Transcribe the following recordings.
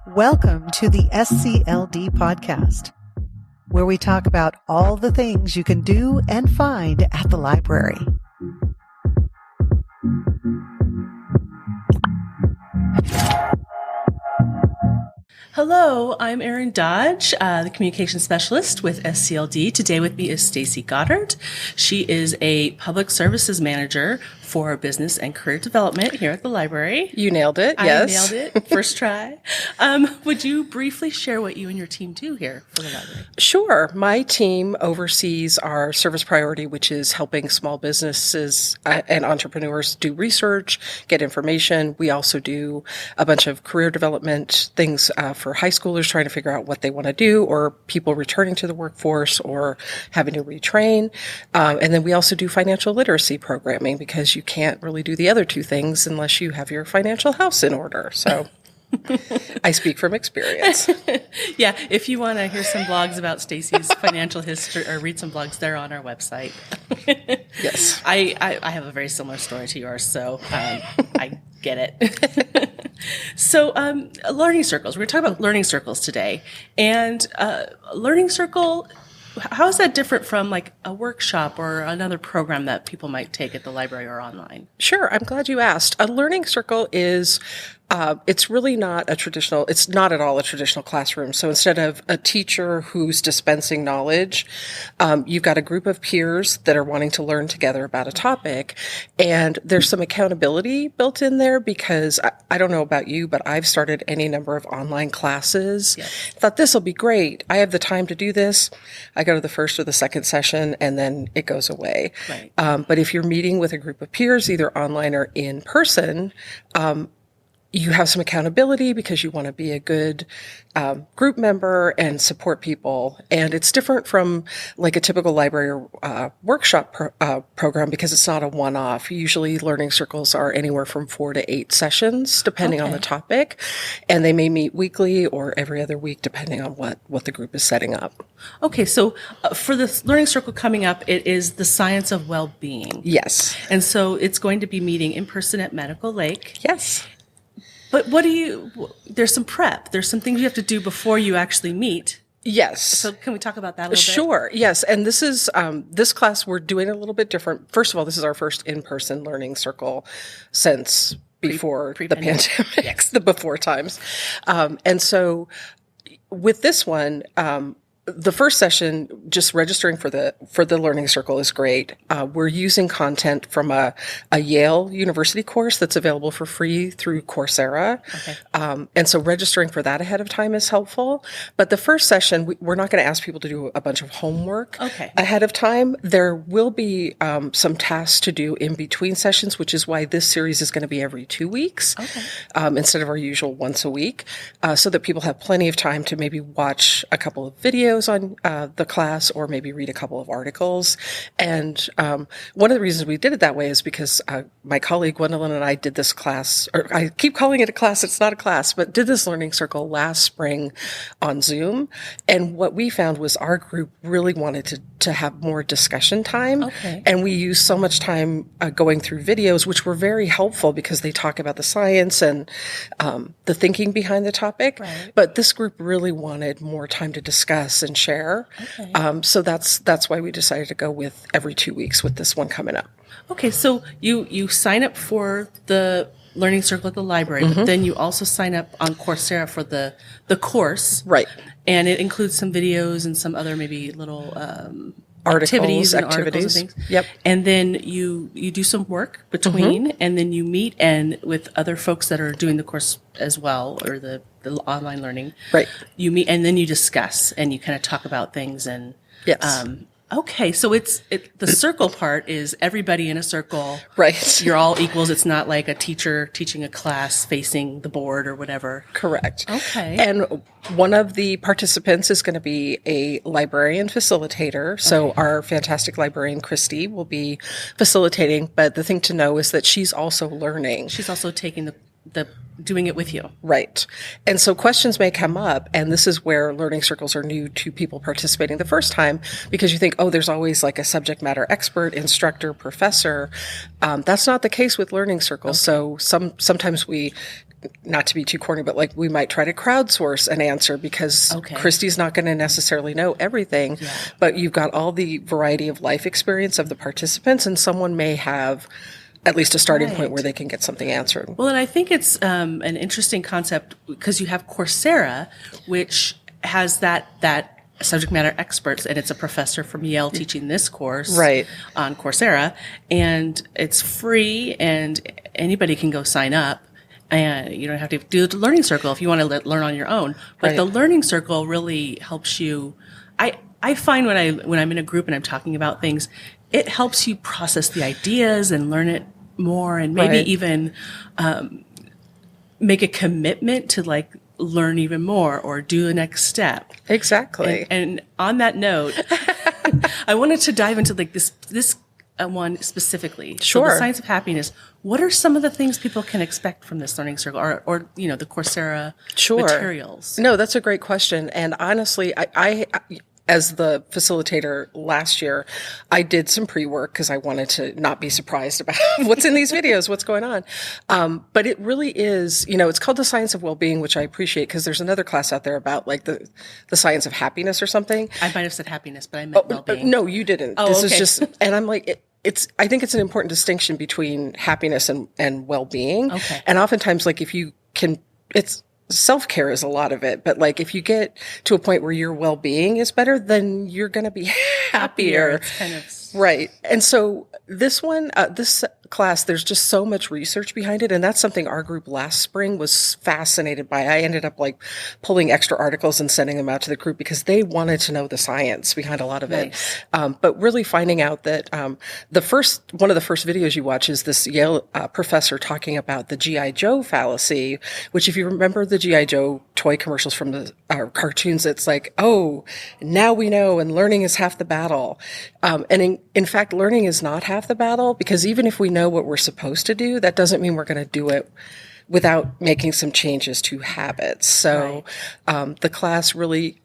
Welcome to the SCLD podcast, where we talk about all the things you can do and find at the library. Hello, I'm Erin Dodge, the communication specialist with SCLD. Today with me is Stacy Goddard. She is a public services manager for business and career development here at the library. You nailed it, yes. I nailed it, first try. Would you briefly share what you and your team do here for the library? Sure. My team oversees our service priority, which is helping small businesses and entrepreneurs do research, get information. We also do a bunch of career development things for high schoolers trying to figure out what they want to do, or people returning to the workforce or having to retrain. And then we also do financial literacy programming, because you can't really do the other two things unless you have your financial house in order. So I speak from experience. Yeah, if you want to hear some blogs about Stacy's financial history or read some blogs, they're on our website. Yes. I have a very similar story to yours, so I get it. So learning circles. We're talking about learning circles today. And learning circle, how is that different from like a workshop or another program that people might take at the library or online? Sure. I'm glad you asked. A learning circle is it's really not it's not at all a traditional classroom. So instead of a teacher who's dispensing knowledge, you've got a group of peers that are wanting to learn together about a topic. And there's some accountability built in there, because I don't know about you, but I've started any number of online classes. Yes. Thought this will be great. I have the time to do this. I go to the first or the second session and then it goes away. Right. But if you're meeting with a group of peers, either online or in person, you have some accountability because you want to be a good group member and support people. And it's different from like a typical library workshop program, because it's not a one-off. Usually learning circles are anywhere from 4 to 8 sessions, depending on the topic. And they may meet weekly or every other week, depending on what the group is setting up. Okay, so for this learning circle coming up, it is the science of well-being. Yes. And so it's going to be meeting in person at Medical Lake. Yes. But there's some prep. There's some things you have to do before you actually meet. Yes. So can we talk about that a little bit? Sure. Yes. And this is, this class we're doing a little bit different. First of all, this is our first in-person learning circle since before the pandemic, the before times. And so with this one, the first session, just registering for the learning circle is great. We're using content from a Yale University course that's available for free through Coursera. Okay. And so registering for that ahead of time is helpful. But the first session, we're not going to ask people to do a bunch of homework ahead of time. There will be some tasks to do in between sessions, which is why this series is going to be every 2 weeks instead of our usual once a week, so that people have plenty of time to maybe watch a couple of videos on the class, or maybe read a couple of articles. And one of the reasons we did it that way is because my colleague Gwendolyn and I did this class, or I keep calling it a class, it's not a class, but did this learning circle last spring on Zoom. And what we found was our group really wanted to have more discussion time. Okay. And we used so much time going through videos, which were very helpful because they talk about the science and the thinking behind the topic. Right. But this group really wanted more time to discuss and share. Okay. So that's why we decided to go with every 2 weeks with this one coming up. Okay, so you sign up for the learning circle at the library, but then you also sign up on Coursera for the course. Right. And it includes some videos and some other maybe little activities and things. Yep. And then you do some work between, and then you meet and with other folks that are doing the course as well, or the online learning. Right. You meet and then you discuss and you kind of talk about things and yes. Okay, so the circle part is everybody in a circle. Right. You're all equals. It's not like a teacher teaching a class facing the board or whatever. Correct. Okay. And one of the participants is going to be a librarian facilitator. So our fantastic librarian, Christy, will be facilitating. But the thing to know is that she's also learning. She's also taking the doing it with you. Right. And so questions may come up, and this is where learning circles are new to people participating the first time, because you think, oh, there's always like a subject matter expert, instructor, professor. That's not the case with learning circles. Okay. So sometimes we not to be too corny, but like we might try to crowdsource an answer because Christy's not going to necessarily know everything, but you've got all the variety of life experience of the participants, and someone may have at least a starting point where they can get something answered. Well, and I think it's an interesting concept because you have Coursera, which has that subject matter experts, and it's a professor from Yale teaching this course on Coursera, and it's free, and anybody can go sign up. And you don't have to do the Learning Circle if you want to learn on your own. But the Learning Circle really helps you. I find when I'm in a group and I'm talking about things, it helps you process the ideas and learn it more, and maybe even make a commitment to like learn even more or do the next step. Exactly. And on that note, I wanted to dive into like this one specifically. Sure. So the Science of Happiness. What are some of the things people can expect from this Learning Circle, or the Coursera materials? No, that's a great question. And honestly, I as the facilitator last year, I did some pre-work because I wanted to not be surprised about what's in these videos, what's going on. But it really is, it's called the Science of Wellbeing, which I appreciate because there's another class out there about like the Science of Happiness or something. I might have said happiness, but I meant well-being. No, you didn't. This is just, and I'm like, I think it's an important distinction between happiness and well-being. Okay. And oftentimes, like if you can, self-care is a lot of it, but like if you get to a point where your well-being is better, then you're going to be happier. It's kind of right. And so this class, there's just so much research behind it. And that's something our group last spring was fascinated by. I ended up like pulling extra articles and sending them out to the group because they wanted to know the science behind a lot of it. But really finding out that one of the first videos you watch is this Yale professor talking about the G.I. Joe fallacy, which if you remember the G.I. Joe toy commercials from the cartoons, it's like, oh, now we know, and learning is half the battle. And in fact, learning is not half the battle, because even if we know what we're supposed to do, that doesn't mean we're going to do it without making some changes to habits. So the class really,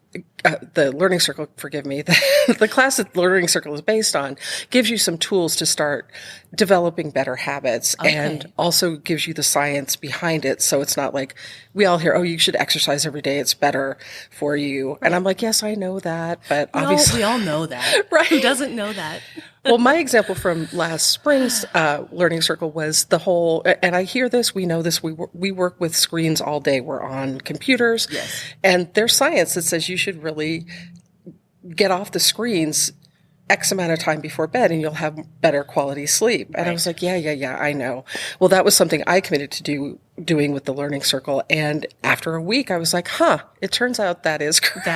the Learning Circle, the class that the Learning Circle is based on gives you some tools to start developing better habits and also gives you the science behind it. So it's not like we all hear, oh, you should exercise every day. It's better for you. Right. And I'm like, yes, I know that, but obviously we all know that. Right. Who doesn't know that? Well, my example from last spring's Learning Circle was the whole, and I hear this, we know this, we work with screens all day. We're on computers. Yes. And there's science that says you should really get off the screens X amount of time before bed and you'll have better quality sleep. And I was like, yeah, I know. Well, that was something I committed to doing with the Learning Circle. And after a week, I was like, it turns out that is correct.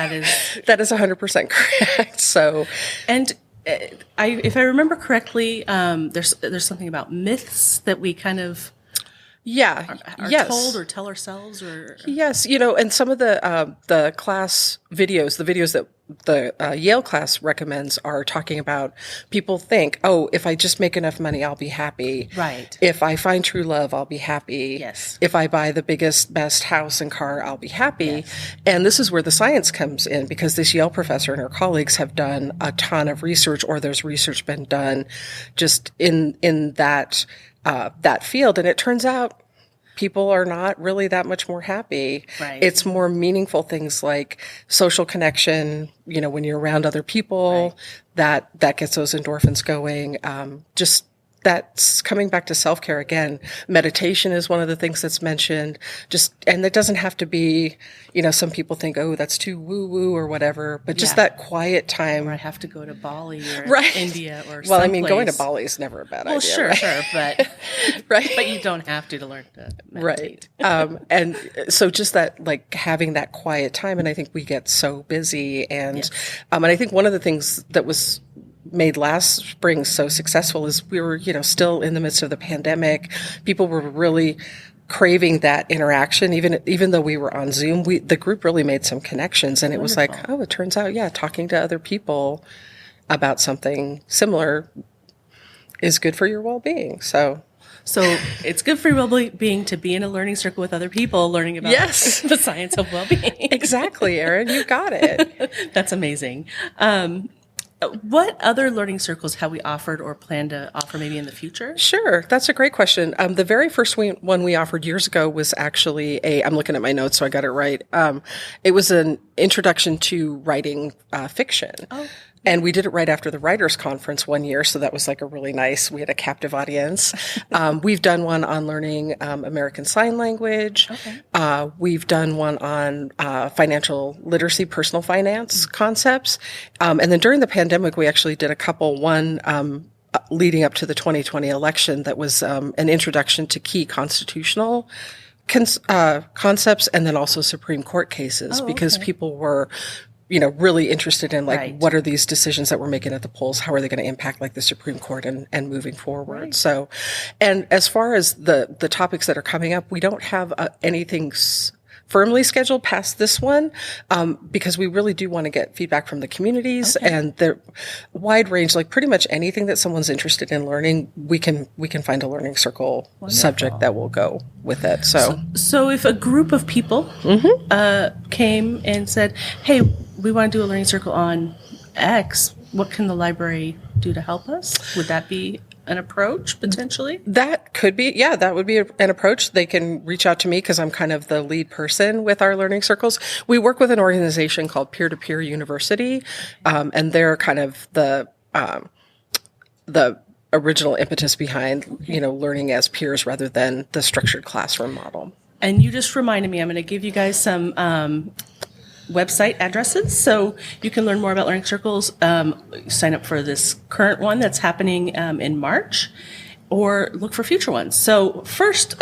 That is 100% correct. So, and if I remember correctly, there's something about myths that we kind of are told or tell ourselves, or yes, and some of the class videos, the videos that the Yale class recommends are talking about people think, oh, if I just make enough money, I'll be happy. Right. If I find true love, I'll be happy. Yes. If I buy the biggest, best house and car, I'll be happy. Yes. And this is where the science comes in, because this Yale professor and her colleagues have done a ton of research, or there's research been done just in that field. And it turns out people are not really that much more happy. Right. It's more meaningful things like social connection, when you're around other people, that gets those endorphins going. Just that's coming back to self-care again. Meditation is one of the things that's mentioned. And it doesn't have to be, some people think, oh, that's too woo-woo or whatever, but just that quiet time. Or I have to go to Bali or India or well, someplace. Going to Bali is never a bad idea. Sure, but but you don't have to learn to meditate. Right. And so just that, like having that quiet time, and I think we get so busy, and and I think one of the things that was made last spring so successful is we were, still in the midst of the pandemic. People were really craving that interaction, even though we were on Zoom. The group really made some connections, and it was like, oh, it turns out, talking to other people about something similar is good for your well-being. So it's good for your well-being to be in a learning circle with other people learning about the science of well-being. Exactly, Erin, you got it. That's amazing. What other learning circles have we offered or plan to offer maybe in the future? Sure. That's a great question. The very first one we offered years ago was actually I'm looking at my notes, so I got it right. It was an introduction to writing fiction. Oh. And we did it right after the Writers' Conference one year, so that was like a really nice, we had a captive audience. We've done one on learning American Sign Language. Okay. We've done one on financial literacy, personal finance concepts. And then during the pandemic, we actually did a couple, one leading up to the 2020 election that was an introduction to key constitutional concepts and then also Supreme Court cases because people were really interested in what are these decisions that we're making at the polls? How are they going to impact like the Supreme Court and moving forward? Right. So, and as far as the topics that are coming up, we don't have anything firmly scheduled past this one because we really do want to get feedback from the communities and the wide range, like pretty much anything that someone's interested in learning, we can find a learning circle subject that will go with it. So if a group of people came and said, hey, we want to do a learning circle on X, what can the library do to help us? Would that be an approach potentially? That could be, that would be an approach. They can reach out to me because I'm kind of the lead person with our learning circles. We work with an organization called Peer-to-Peer University, and they're kind of the original impetus behind, learning as peers rather than the structured classroom model. And you just reminded me, I'm going to give you guys some website addresses so you can learn more about learning circles. Sign up for this current one that's happening in March or look for future ones. So first,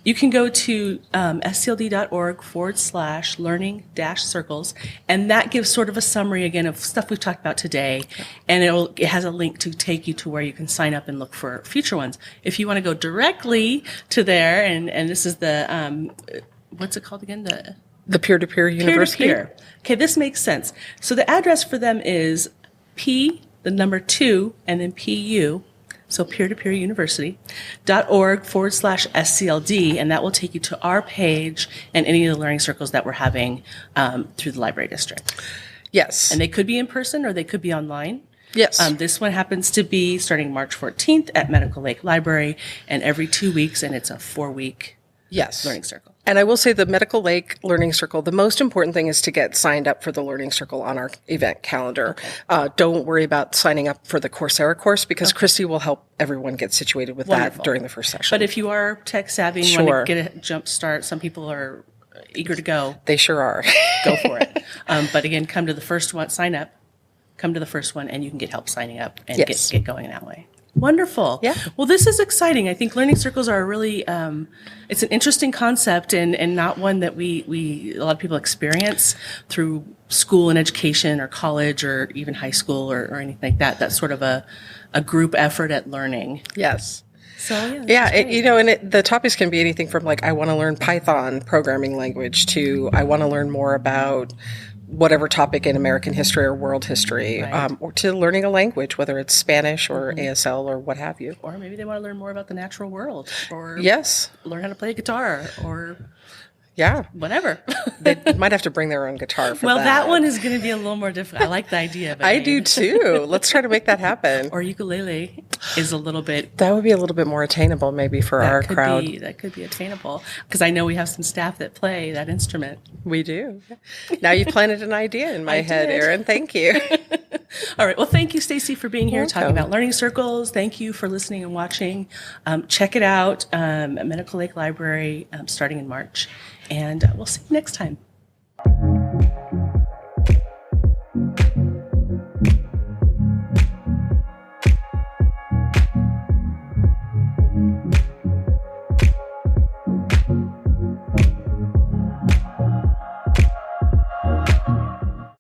you can go to scld.org/learning-circles, and that gives sort of a summary again of stuff we've talked about today, and it has a link to take you to where you can sign up and look for future ones. If you want to go directly to there, and this is the, what's it called again? The Peer-to-Peer University? Peer-to-peer. Okay, this makes sense. So the address for them is P, the number 2, and then PU, so Peer-to-Peer University.org/SCLD, and that will take you to our page and any of the learning circles that we're having through the library district. Yes. And they could be in person or they could be online. Yes. This one happens to be starting March 14th at Medical Lake Library, and every 2 weeks, and it's a 4-week learning circle. And I will say the Medical Lake Learning Circle, the most important thing is to get signed up for the Learning Circle on our event calendar. Okay. Don't worry about signing up for the Coursera course because Christy will help everyone get situated with that during the first session. But if you are tech savvy and want to get a jump start, some people are eager to go. They sure are. Go for it. But again, come to the first one, sign up, come to the first one, and you can get help signing up and get going that way. Wonderful. Yeah. Well, this is exciting. I think learning circles are really, it's an interesting concept and not one that a lot of people experience through school and education or college or even high school or anything like that. That's sort of a group effort at learning. Yes. So, the topics can be anything from I want to learn Python programming language to I want to learn more about whatever topic in American history or world history, or to learning a language, whether it's Spanish or ASL or what have you. Or maybe they want to learn more about the natural world or learn how to play a guitar or whatever. They might have to bring their own guitar for that. Well, that one is going to be a little more difficult. I like the idea of it. I do too. Let's try to make that happen. Or ukulele is a little bit... That would be a little bit more attainable maybe for our crowd. That could be attainable because I know we have some staff that play that instrument. We do. Now you planted an idea in my head, Erin. Thank you. All right. Well, thank you, Stacy, for being here talking about learning circles. Thank you for listening and watching. Check it out at Medical Lake Library starting in March. And we'll see you next time.